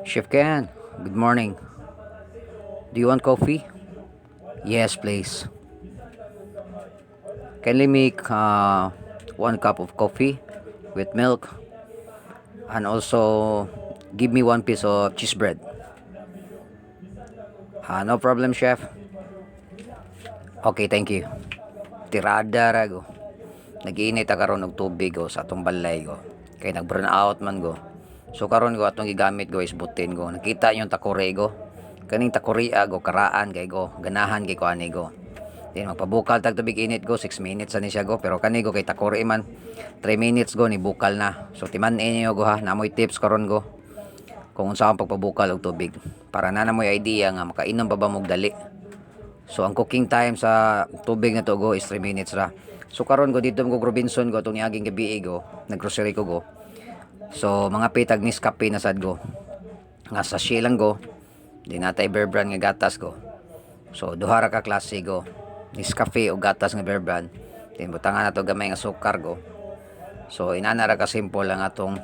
Chef Ken, good morning. Do you want coffee? Yes, please. Kindly make 1 cup of coffee with milk and also give me 1 piece of cheese bread. No problem, chef. Okay, thank you. Tirada ra go. Nag-iinit karon og tubig go sa atong balay go. Kay nag-burn out man go. So karon go atong gigamit go is butin go. Nakita yung takore go. Kaning takorea go karaan kay go. Ganahan kay ko ani go. Then magpabukal tag tubig init go 6 minutes ani siya go pero kani go kay takore man 3 minutes go ni bukal na. So timan-in niyo go ha. Namoy tips karon go. Kung unsa ang pagpabukal og tubig para na namoy idea nga makainom pa ba mog dali. So ang cooking time sa tubig na to go is 3 minutes ra. So karon go dito ko Robinson go tong niaging gabi go, naggrocery ko go. So mga pitag Nescafe na sad go. Nga sachet lang go. Di natay Bear Brand nga gatas go. So duha ra ka klase go. Nescafe o gatas nga Bear Brand. Then butangan na to gamay nga sukar go. So inana ra ka simple lang atong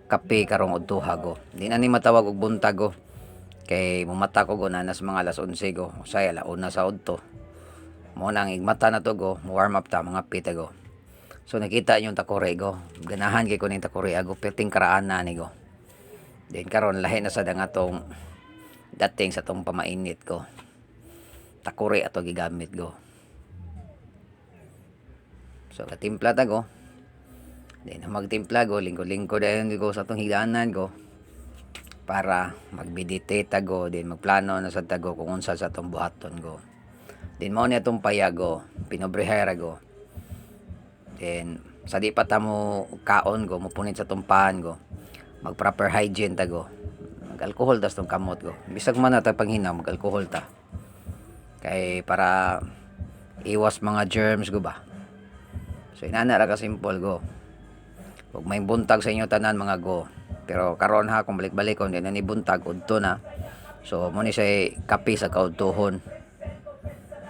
kape karong udtuha go. Di na ni matawag og buntag go. Kay mumata ko go na nas mga alas 11 go. Usay alauna sa udto. Mo nang igmata na to go, warm up ta mga pita go. So nakita niyo yung takore go. Ganahan kay ko ning takore go perting karaan na ni go. Then karon lahi na sa dangatong dating sa tong pamainit ko. Takore ato gigamit go. So katimpla ta go. Then magtimpla go, lingko-lingko dayon go sa tong higanan go. Para mag-meditate ta go, then magplano na sa tago kung unsa sa tong buhaton go. Then mao ni atong payago, pinobrehera go. Then sa di pa ta mo kaon go, mupunit sa tumpahan go. Mag proper hygiene ta go. Mag-alcohol tas tong kamot go. Bisag man ata panghinaw, mag-alcohol ta. Kay para iwas mga germs go ba. So inana ra ka simple go. Ug may buntag sa inyo tanan mga go. Pero karon ha kung balik-balik kon din ni buntag udto na. So mo ni say kape sa kaudtohon.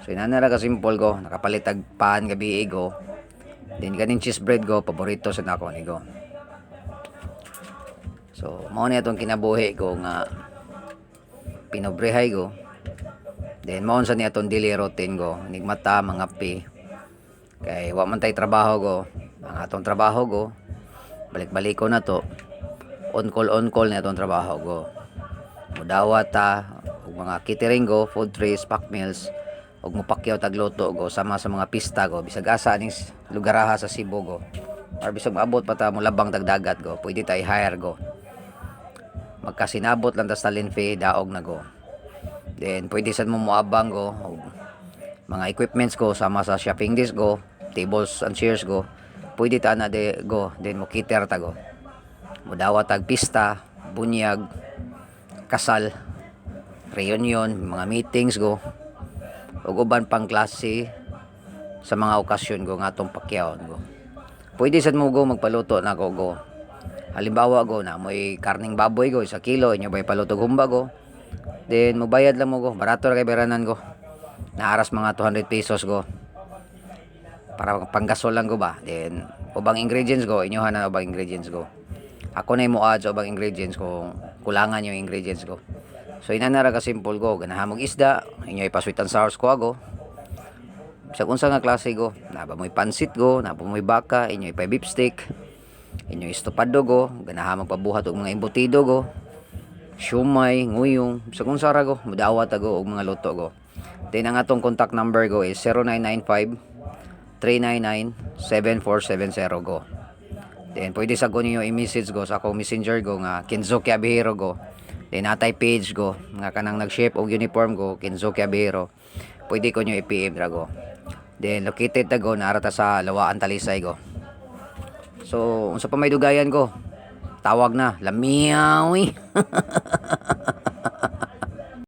So inana ra ka simple go, nakapalit tag pan gabi go. Then kaning cheese bread go, paborito sa nako ni go. So mao ni atong kinabuhi go nga pinobrehay go. Then mao sa ni atong daily routine go, nigmata mga pi. Kay wa man tay trabaho go. Ang atong trabaho go, balik-balik ko na to. On call na atong trabaho go. Mudawat ta og mga catering go, food trays, pack meals. Og mupakyaw tagluto go sama sa mga pista go bisag asa ning lugaraha sa Cebu go or bisag maabot pa ta mo labang tagdagat go pwede tay hire go magkasinabot lang ta sa Linfe daog na go then pwede sad mo moabang go og mga equipments go sama sa shopping desk go tables and chairs go pwede ta na de go then mo cater ta go mudawat tag pista bunyag kasal reunion mga meetings go ug uban pang klase sa mga okasyon go nga atong pakyawon go. Pwede sad mo go magpaluto na ko go. Halimbawa go na moy karning baboy go 1 kilo inyo bay paluto humba go. Then mobayad lang mo go. Barato ra kay beranan go. Naaras mga 200 pesos go. Para panggasol lang go ba. Then ubang ingredients go inyo na ubang ingredients go. Ako na mo add sa ubang ingredients kung kulangan yung ingredients go. So inanara ka simple go, ganahan mong isda, inyo ipa-sweet and sour ko go. Sa unsa nga klase go, naba mo'y pansit go, naba mo'y baka, inyo ipa-beef steak, inyo estopado go, ganahan magpabuhat og mga embutido go. Siomay, nguyong, sa unsa ra go, mudawat go og mga luto go. Then ang atong contact number go is 0995 399 7470 go. Then pwede sa ko ninyo i-message go sa akong messenger go nga Kenzuki Abihiro go. Then natay page go nga kanang nag-shape og uniform go Kenzuki Abihiro. Pwede ko nyo i-PM ra go. Then located ta go naara ta sa Lawaan Talisay go. So unsa pa may dugayan go? Tawag na, lamiyaw.